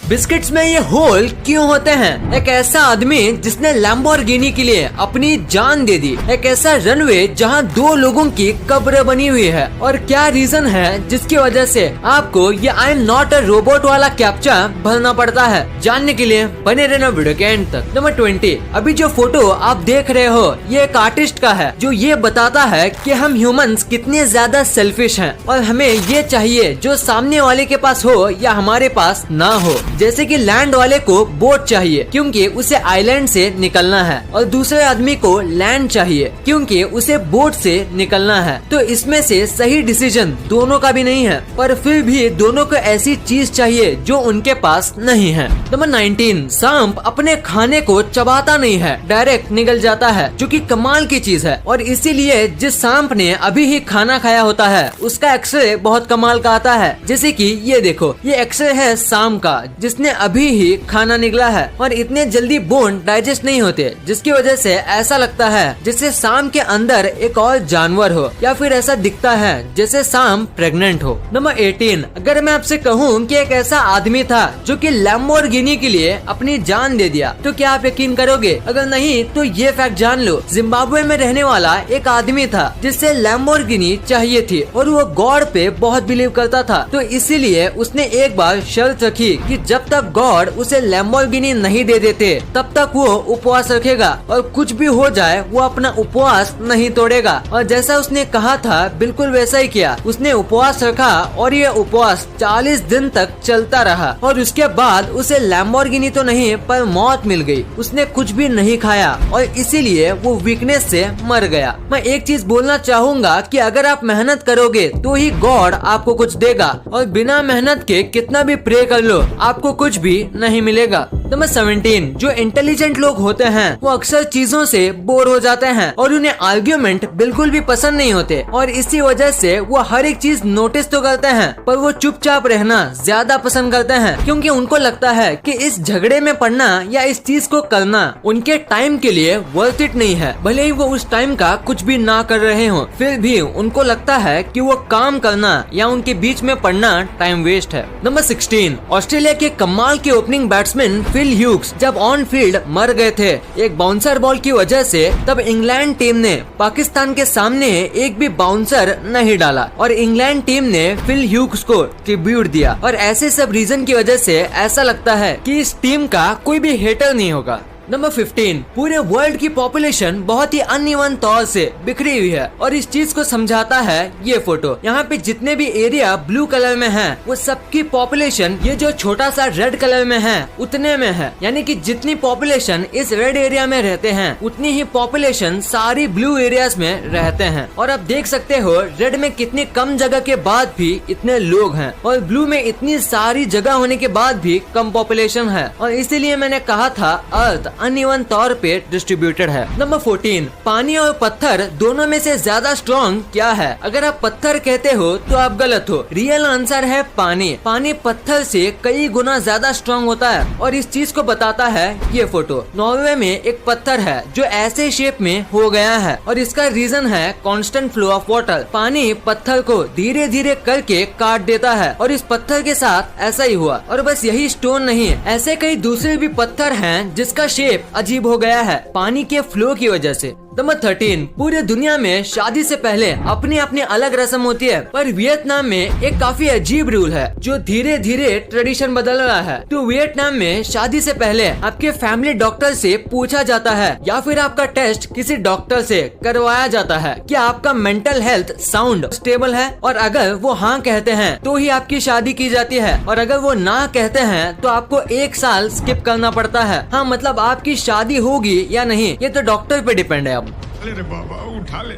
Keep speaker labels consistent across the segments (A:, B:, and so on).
A: Biscuits में ये whole क्यों होते हैं? एक ऐसा आदमी जिसने लैम्बोर्गिनी के लिए अपनी जान दे दी, एक ऐसा रनवे जहां 2 लोगों की कब्र बनी हुई है, और क्या रीजन है जिसकी वजह से आपको ये I am not a robot वाला कैप्चा भरना पड़ता है? जानने के लिए बने रहना वीडियो के एंड तक। नंबर 20, अभी जो फोटो आप देख रहे हो ये एक आर्टिस्ट का है जो ये बताता है कि हम ह्यूमंस कितने ज्यादा सेल्फिश हैं और हमें ये चाहिए जो सामने वाले के पास हो या हमारे पास ना हो। जैसे कि लैंड वाले को बोट चाहिए क्योंकि उसे आइलैंड से निकलना है, और दूसरे आदमी को लैंड चाहिए क्योंकि उसे बोट से निकलना है। तो इसमें से सही डिसीजन दोनों का भी नहीं है, पर फिर भी दोनों को ऐसी चीज चाहिए जो उनके पास नहीं है। नंबर 19, सांप अपने खाने को चबाता नहीं है, डायरेक्ट निगल जाता है, जो कि कमाल की चीज है। और इसीलिए जिस सांप ने अभी ही खाना खाया होता है उसका एक्सरे बहुत कमाल का आता है। जैसे कि ये देखो, ये एक्सरे है सांप का जिसने अभी ही खाना निकला है, और इतने जल्दी बोन डाइजेस्ट नहीं होते, जिसकी वजह से ऐसा लगता है जैसे सांप के अंदर एक और जानवर हो, या फिर ऐसा दिखता है जैसे सांप प्रेग्नेंट हो। नंबर 18, अगर मैं आपसे कहूँ कि एक ऐसा आदमी था जो कि लैम्बोर्गिनी के लिए अपनी जान दे दिया, तो क्या आप यकीन करोगे? अगर नहीं तो ये फैक्ट जान लो, जिम्बाब्वे में रहने वाला एक आदमी था जिससे लैम्बोर्गिनी चाहिए थी, और वो गॉड पे बहुत बिलीव करता था। तो इसीलिए उसने एक बार शर्त रखी कि जब तक गॉड उसे लैम्बोर्गिनी नहीं दे देते तब तक वो उपवास रखेगा, और कुछ भी हो जाए वो अपना उपवास नहीं तोड़ेगा। और जैसा उसने कहा था बिल्कुल वैसा ही किया, उसने उपवास रखा और ये उपवास 40 दिन तक चलता रहा, और उसके बाद उसे लैम्बोर्गिनी तो नहीं पर मौत मिल गई। उसने कुछ भी नहीं खाया और इसीलिए वो वीकनेस से मर गया। मैं एक चीज बोलना चाहूँगा कि अगर आप मेहनत करोगे तो ही गॉड आपको कुछ देगा, और बिना मेहनत के कितना भी प्रे कर लो आपको कुछ भी नहीं मिलेगा। नंबर 17, जो इंटेलिजेंट लोग होते हैं वो अक्सर चीजों से बोर हो जाते हैं और उन्हें आर्ग्यूमेंट बिल्कुल भी पसंद नहीं होते, और इसी वजह से वो हर एक चीज नोटिस तो करते हैं पर वो चुपचाप रहना ज्यादा पसंद करते हैं, क्योंकि उनको लगता है कि इस झगड़े में पड़ना या इस चीज को करना उनके टाइम के लिए वर्थ इट नहीं है। भले ही वो उस टाइम का कुछ भी ना कर रहे हो, फिर भी उनको लगता है कि वो काम करना या उनके बीच में पड़ना टाइम वेस्ट है। नंबर 16, ऑस्ट्रेलिया के कमाल के ओपनिंग बैट्समैन फिल ह्यूग्स जब ऑन फील्ड मर गए थे एक बाउंसर बॉल की वजह से, तब इंग्लैंड टीम ने पाकिस्तान के सामने एक भी बाउंसर नहीं डाला, और इंग्लैंड टीम ने फिल ह्यूग्स को ट्रिब्यूट दिया। और ऐसे सब रीजन की वजह से ऐसा लगता है कि इस टीम का कोई भी हेटर नहीं होगा। नंबर 15, पूरे वर्ल्ड की पॉपुलेशन बहुत ही अनइवन तौर से बिखरी हुई है, और इस चीज को समझाता है ये फोटो। यहाँ पे जितने भी एरिया ब्लू कलर में हैं, वो सबकी पॉपुलेशन ये जो छोटा सा रेड कलर में है उतने में है। यानी कि जितनी पॉपुलेशन इस रेड एरिया में रहते हैं उतनी ही पॉपुलेशन सारी ब्लू एरियाज में रहते हैं। और आप देख सकते हो रेड में कितनी कम जगह के बाद भी इतने लोग हैं, और ब्लू में इतनी सारी जगह होने के बाद भी कम पॉपुलेशन है, और इसीलिए मैंने कहा था अर्थ अनइवन तौर पे डिस्ट्रीब्यूटेड है। नंबर 14, पानी और पत्थर दोनों में से ज्यादा स्ट्रॉन्ग क्या है? अगर आप पत्थर कहते हो तो आप गलत हो। रियल आंसर है पानी। पानी पत्थर से कई गुना ज्यादा स्ट्रॉन्ग होता है, और इस चीज को बताता है ये फोटो। नॉर्वे में एक पत्थर है जो ऐसे शेप में हो गया है, और इसका रीजन है कांस्टेंट फ्लो ऑफ वाटर। पानी पत्थर को धीरे धीरे करके काट देता है, और इस पत्थर के साथ ऐसा ही हुआ। और बस यही स्टोन नहीं, ऐसे कई दूसरे भी पत्थर हैं जिसका शेप अजीब हो गया है पानी के फ्लो की वजह से। नंबर 13, पूरे दुनिया में शादी से पहले अपनी अपनी अलग रस्म होती है, पर वियतनाम में एक काफी अजीब रूल है जो धीरे धीरे ट्रेडिशन बदल रहा है। तो वियतनाम में शादी से पहले आपके फैमिली डॉक्टर से पूछा जाता है, या फिर आपका टेस्ट किसी डॉक्टर से करवाया जाता है कि आपका मेंटल हेल्थ साउंड स्टेबल है, और अगर वो हाँ कहते हैं तो ही आपकी शादी की जाती है, और अगर वो ना कहते हैं तो आपको 1 साल स्किप करना पड़ता है। हाँ, मतलब आपकी शादी होगी या नहीं ये तो डॉक्टर पे डिपेंड है।
B: अरे बाबा उठा ले,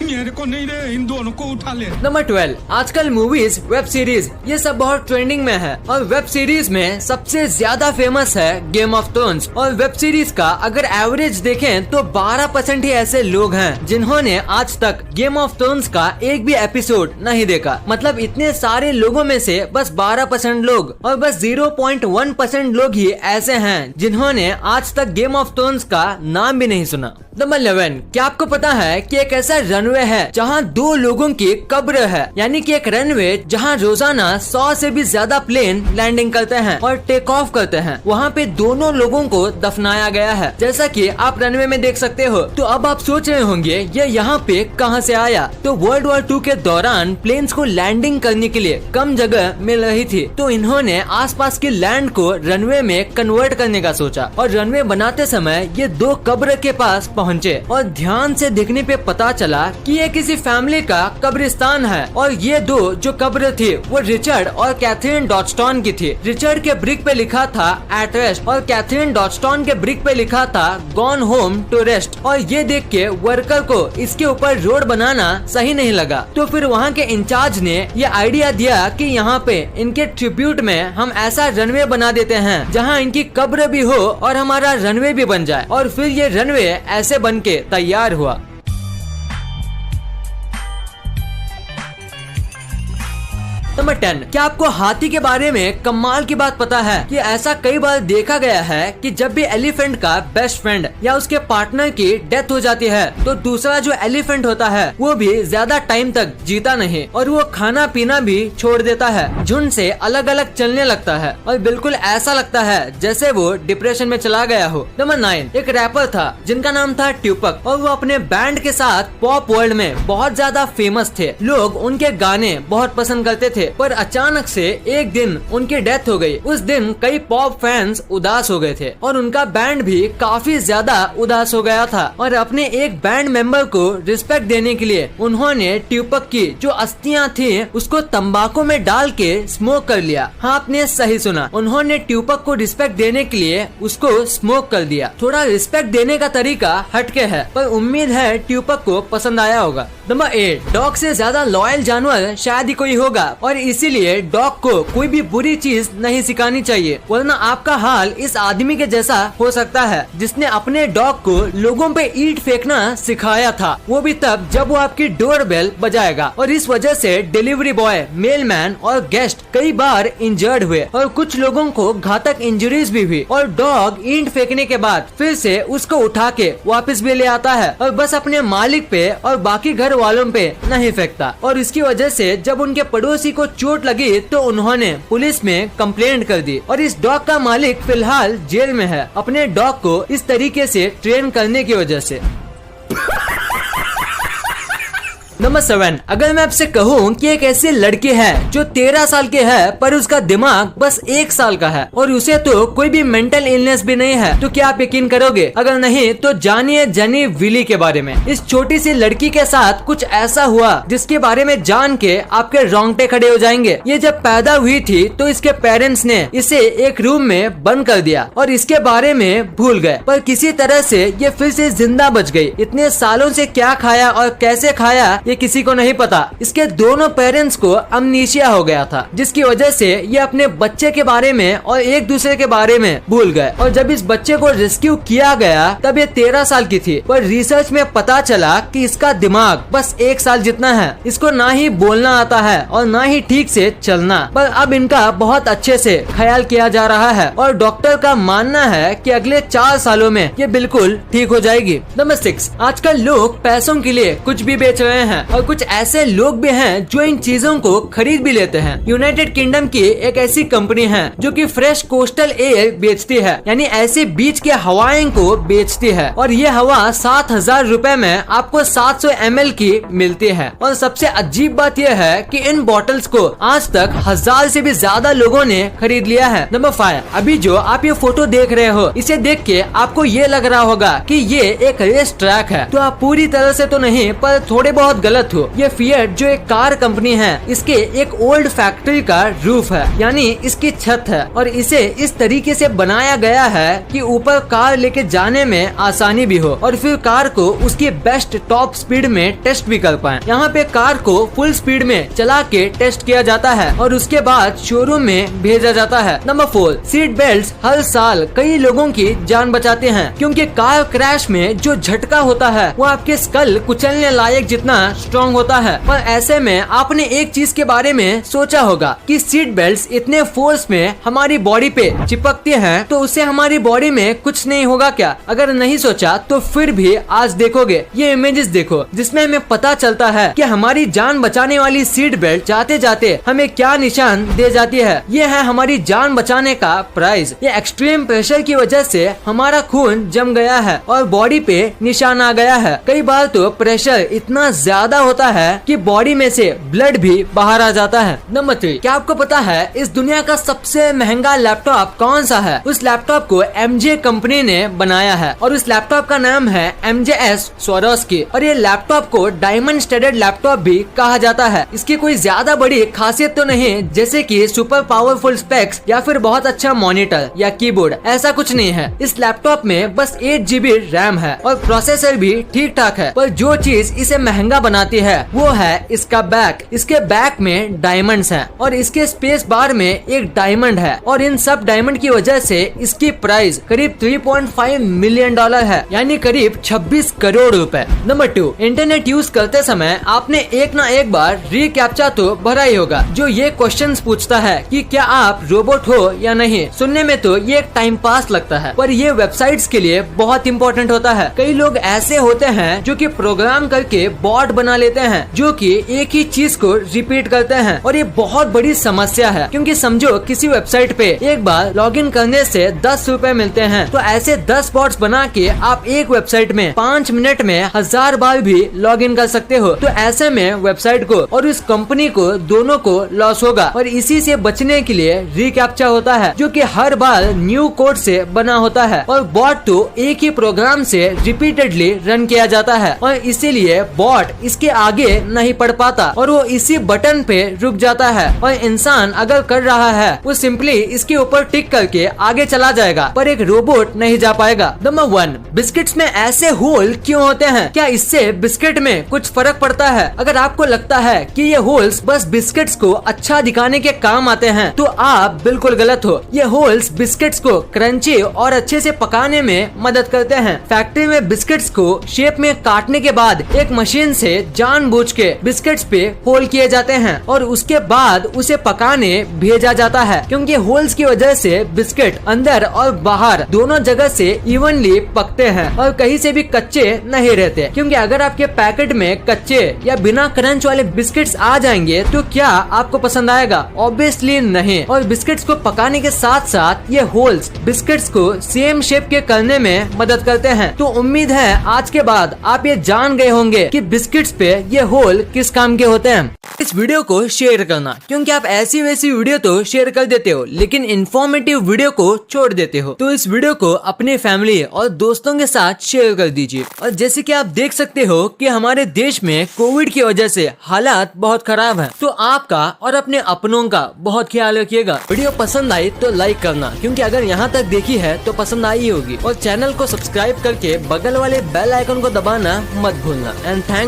B: मेरे को नहीं रे, इन दोनों को उठा ले।
A: नंबर 12, आजकल मूवीज, वेब सीरीज ये सब बहुत ट्रेंडिंग में है, और वेब सीरीज में सबसे ज्यादा फेमस है गेम ऑफ थ्रोन्स। और वेब सीरीज का अगर एवरेज देखें तो 12% ही ऐसे लोग हैं जिन्होंने आज तक गेम ऑफ थ्रोन्स का एक भी एपिसोड नहीं देखा। मतलब इतने सारे लोगों में से बस 12% लोग, और बस 0.1% लोग ही ऐसे हैं जिन्होंने आज तक गेम ऑफ थ्रोन्स का नाम भी नहीं सुना। नंबर 11, क्या आपको पता है कि एक ऐसा रनवे है जहां 2 लोगों की कब्र है, यानी कि एक रनवे जहां रोजाना 100 से भी ज्यादा प्लेन लैंडिंग करते हैं और टेक ऑफ करते हैं, वहां पे दोनों लोगों को दफनाया गया है, जैसा कि आप रनवे में देख सकते हो। तो अब आप सोच रहे होंगे ये यहाँ पे कहाँ से आया? तो वर्ल्ड वॉर 2 के दौरान प्लेन्स को लैंडिंग करने के लिए कम जगह मिल रही थी, तो इन्होंने आसपास के लैंड को रनवे में कन्वर्ट करने का सोचा और रनवे बनाते समय ये 2 कब्र के पास पहुँचे और ध्यान से देखने पे पता चला कि ये किसी फैमिली का कब्रिस्तान है और ये 2 जो कब्र थी वो रिचर्ड और कैथरीन डॉडस्टन की थी। रिचर्ड के ब्रिक पे लिखा था एट रेस्ट और कैथरीन डॉडस्टन के ब्रिक पे लिखा था गॉन होम टू रेस्ट। और ये देख के वर्कर को इसके ऊपर रोड बनाना सही नहीं लगा, तो फिर वहाँ के इंचार्ज ने ये आइडिया दिया कि यहाँ पे इनके ट्रिब्यूट में हम ऐसा रनवे बना देते हैं जहाँ इनकी कब्र भी हो और हमारा रनवे भी बन जाए। और फिर ये रनवे ऐसे बन के तैयार हुआ। नंबर 10, क्या आपको हाथी के बारे में कमाल की बात पता है कि ऐसा कई बार देखा गया है कि जब भी एलिफेंट का बेस्ट फ्रेंड या उसके पार्टनर की डेथ हो जाती है तो दूसरा जो एलिफेंट होता है वो भी ज्यादा टाइम तक जीता नहीं और वो खाना पीना भी छोड़ देता है, झुंड से अलग अलग चलने लगता है और बिल्कुल ऐसा लगता है जैसे वो डिप्रेशन में चला गया हो। नंबर 9, एक रैपर था जिनका नाम था ट्यूपक और वो अपने बैंड के साथ पॉप वर्ल्ड में बहुत ज्यादा फेमस थे। लोग उनके गाने बहुत पसंद करते थे, पर अचानक से एक दिन उनकी डेथ हो गई। उस दिन कई पॉप फैंस उदास हो गए थे और उनका बैंड भी काफी ज्यादा उदास हो गया था और अपने एक बैंड मेंबर को रिस्पेक्ट देने के लिए उन्होंने ट्यूपक की जो अस्थियां थी उसको तंबाकू में डाल के स्मोक कर लिया। हाँ, आपने सही सुना, उन्होंने ट्यूपक को रिस्पेक्ट देने के लिए उसको स्मोक कर दिया। थोड़ा रिस्पेक्ट देने का तरीका हटके है, पर उम्मीद है ट्यूपक को पसंद आया होगा। नंबर 8, डॉग से ज्यादा लॉयल जानवर शायद ही कोई होगा और इसीलिए डॉग को कोई भी बुरी चीज नहीं सिखानी चाहिए, वरना आपका हाल इस आदमी के जैसा हो सकता है जिसने अपने डॉग को लोगों पे ईंट फेंकना सिखाया था, वो भी तब जब वो आपकी डोर बेल बजाएगा। और इस वजह से डिलीवरी बॉय, मेलमैन और गेस्ट कई बार इंजर्ड हुए और कुछ लोगों को घातक इंजरीज भी हुई। और डॉग ईंट फेंकने के बाद फिर से उसको उठा के वापस भी ले आता है और बस अपने मालिक पे और बाकी घर वालों पे नहीं फेंकता। और इसकी वजह से जब उनके पड़ोसी को चोट लगी तो उन्होंने पुलिस में कंप्लेंट कर दी और इस डॉग का मालिक फिलहाल जेल में है अपने डॉग को इस तरीके से ट्रेन करने की वजह से। नंबर 7, अगर मैं आपसे कहूँ कि एक ऐसी लड़की है जो 13 साल की है पर उसका दिमाग बस 1 साल का है और उसे तो कोई भी मेंटल इलनेस भी नहीं है, तो क्या आप यकीन करोगे? अगर नहीं तो जानिए जेनी विली के बारे में। इस छोटी सी लड़की के साथ कुछ ऐसा हुआ जिसके बारे में जान के आपके रोंगटे खड़े हो जाएंगे। ये जब पैदा हुई थी तो इसके पेरेंट्स ने इसे एक रूम में बंद कर दिया और इसके बारे में भूल गए, पर किसी तरह से ये फिर से जिंदा बच गई। इतने सालों से क्या खाया और कैसे खाया ये किसी को नहीं पता। इसके दोनों पेरेंट्स को अमनीशिया हो गया था, जिसकी वजह से ये अपने बच्चे के बारे में और एक दूसरे के बारे में भूल गए। और जब इस बच्चे को रेस्क्यू किया गया तब ये 13 साल की थी, पर रिसर्च में पता चला कि इसका दिमाग बस 1 साल जितना है। इसको ना ही बोलना आता है और ना ही ठीक से चलना, पर अब इनका बहुत अच्छे से ख्याल किया जा रहा है और डॉक्टर का मानना है कि अगले 4 सालों में ये बिल्कुल ठीक हो जाएगी। नंबर 6, आजकल लोग पैसों के लिए कुछ भी बेच रहे हैं और कुछ ऐसे लोग भी हैं जो इन चीजों को खरीद भी लेते हैं। यूनाइटेड किंगडम की एक ऐसी कंपनी है जो कि फ्रेश कोस्टल एयर बेचती है, यानी ऐसे बीच के हवाएं को बेचती है और ये हवा 7,000 रुपए में आपको 700 ml की मिलती है। और सबसे अजीब बात यह है कि इन बॉटल्स को आज तक 1000 से भी ज्यादा लोगों ने खरीद लिया है। नंबर 5, अभी जो आप ये फोटो देख रहे हो इसे देख के आपको ये लग रहा होगा कि ये एक रेस ट्रैक है, तो आप पूरी तरह से तो नहीं पर थोड़े बहुत गलत हो। ये फिएट जो एक कार कंपनी है इसके एक ओल्ड फैक्ट्री का रूफ है, यानी इसकी छत है और इसे इस तरीके से बनाया गया है कि ऊपर कार लेके जाने में आसानी भी हो और फिर कार को उसकी बेस्ट टॉप स्पीड में टेस्ट भी कर पाए। यहाँ पे कार को फुल स्पीड में चला के टेस्ट किया जाता है और उसके बाद शोरूम में भेजा जाता है। नंबर 4, सीट बेल्ट हर साल कई लोगों की जान बचाते हैं, क्योंकि कार क्रैश में जो झटका होता है वो आपके स्कल कुचलने लायक जितना स्ट्रॉन्ग होता है। पर ऐसे में आपने एक चीज के बारे में सोचा होगा कि सीट बेल्ट इतने फोर्स में हमारी बॉडी पे चिपकती हैं, तो उससे हमारी बॉडी में कुछ नहीं होगा क्या? अगर नहीं सोचा तो फिर भी आज देखोगे ये इमेजेस देखो, जिसमें हमें पता चलता है कि हमारी जान बचाने वाली सीट बेल्ट जाते जाते हमें क्या निशान दे जाती है। ये है हमारी जान बचाने का प्राइस। ये एक्सट्रीम प्रेशर की वजह से हमारा खून जम गया है और बॉडी पे निशान आ गया है। कई बार तो प्रेशर इतना ज्यादा होता है कि बॉडी में से ब्लड भी बाहर आ जाता है। नंबर 3, क्या आपको पता है इस दुनिया का सबसे महंगा लैपटॉप कौन सा है? उस लैपटॉप को MJ कंपनी ने बनाया है और उस लैपटॉप का नाम है MJS Swarovski और ये लैपटॉप को डायमंड स्टडेड लैपटॉप भी कहा जाता है। इसकी कोई ज्यादा बड़ी खासियत तो नहीं जैसे कि सुपर पावरफुल स्पेक्स या फिर बहुत अच्छा मॉनिटर या कीबोर्ड, ऐसा कुछ नहीं है। इस लैपटॉप में बस 8 GB रैम है और प्रोसेसर भी ठीक ठाक है। पर जो चीज इसे महंगा बनाती है वो है इसका बैक। इसके बैक में डायमंड्स हैं और इसके स्पेस बार में एक डायमंड है और इन सब डायमंड की वजह से इसकी प्राइस करीब $3.5 मिलियन है, यानी करीब 26 करोड़ रुपए। नंबर 2, इंटरनेट यूज करते समय आपने एक ना एक बार रीकैप्चा तो भरा ही होगा, जो ये क्वेश्चंस पूछता है कि क्या आप रोबोट हो या नहीं। सुनने में तो ये एक टाइम पास लगता है, पर ये वेबसाइट्स के लिए बहुत इंपॉर्टेंट होता है। कई लोग ऐसे होते हैं जो कि प्रोग्राम करके बॉट बना लेते हैं जो कि एक ही चीज को रिपीट करते हैं और ये बहुत बड़ी समस्या है, क्योंकि समझो किसी वेबसाइट पे एक बार लॉगिन करने से 10 रुपए मिलते हैं, तो ऐसे 10 बॉट्स बना के आप एक वेबसाइट में 5 मिनट में 1000 बार भी लॉगिन कर सकते हो। तो ऐसे में वेबसाइट को और उस कंपनी को दोनों को लॉस होगा और इसी से बचने के लिए रीकैप्चा होता है जो कि हर बार न्यू कोड से बना होता है और बॉट तो एक ही प्रोग्राम से रिपीटेडली रन किया जाता है और इसीलिए बॉट इसके आगे नहीं पढ़ पाता और वो इसी बटन पे रुक जाता है और इंसान अगर कर रहा है वो सिंपली इसके ऊपर टिक करके आगे चला जाएगा, पर एक रोबोट नहीं जा पाएगा। नंबर 1, बिस्किट्स में ऐसे होल क्यों होते हैं? क्या इससे बिस्किट में कुछ फर्क पड़ता है? अगर आपको लगता है कि ये होल्स बस बिस्किट्स को अच्छा दिखाने के काम आते हैं तो आप बिल्कुल गलत हो। ये होल्स बिस्किट्स को क्रंची और अच्छे से पकाने में मदद करते हैं। फैक्ट्री में बिस्किट्स को शेप में काटने के बाद एक मशीन से जानबूझ के बिस्किट्स पे होल किए जाते हैं और उसके बाद उसे पकाने भेजा जाता है, क्योंकि होल्स की वजह से बिस्किट अंदर और बाहर दोनों जगह से इवनली पकते हैं और कहीं से भी कच्चे नहीं रहते। क्योंकि अगर आपके पैकेट में कच्चे या बिना क्रंच वाले बिस्किट्स आ जाएंगे तो क्या आपको पसंद आएगा? ऑब्वियसली नहीं। और बिस्किट्स को पकाने के साथ साथ ये होल्स बिस्किट्स को सेम शेप के करने में मदद करते हैं। तो उम्मीद है आज के बाद आप ये जान गए होंगे कि बिस्किट्स पे ये होल किस काम के होते हैं। इस वीडियो को शेयर करना, क्योंकि आप ऐसी वैसी वीडियो तो शेयर कर देते हो लेकिन इन्फॉर्मेटिव वीडियो को छोड़ देते हो। तो इस वीडियो को अपने फैमिली और दोस्तों के साथ शेयर कर दीजिए। और जैसे कि आप देख सकते हो कि हमारे देश में कोविड की वजह से हालात बहुत खराब है, तो आपका और अपने अपनों का बहुत ख्याल रखिएगा। वीडियो पसंद आई तो लाइक करना, क्योंकि अगर यहाँ तक देखी है तो पसंद आई होगी। और चैनल को सब्सक्राइब करके बगल वाले बेल आइकन को दबाना मत भूलना। And thanks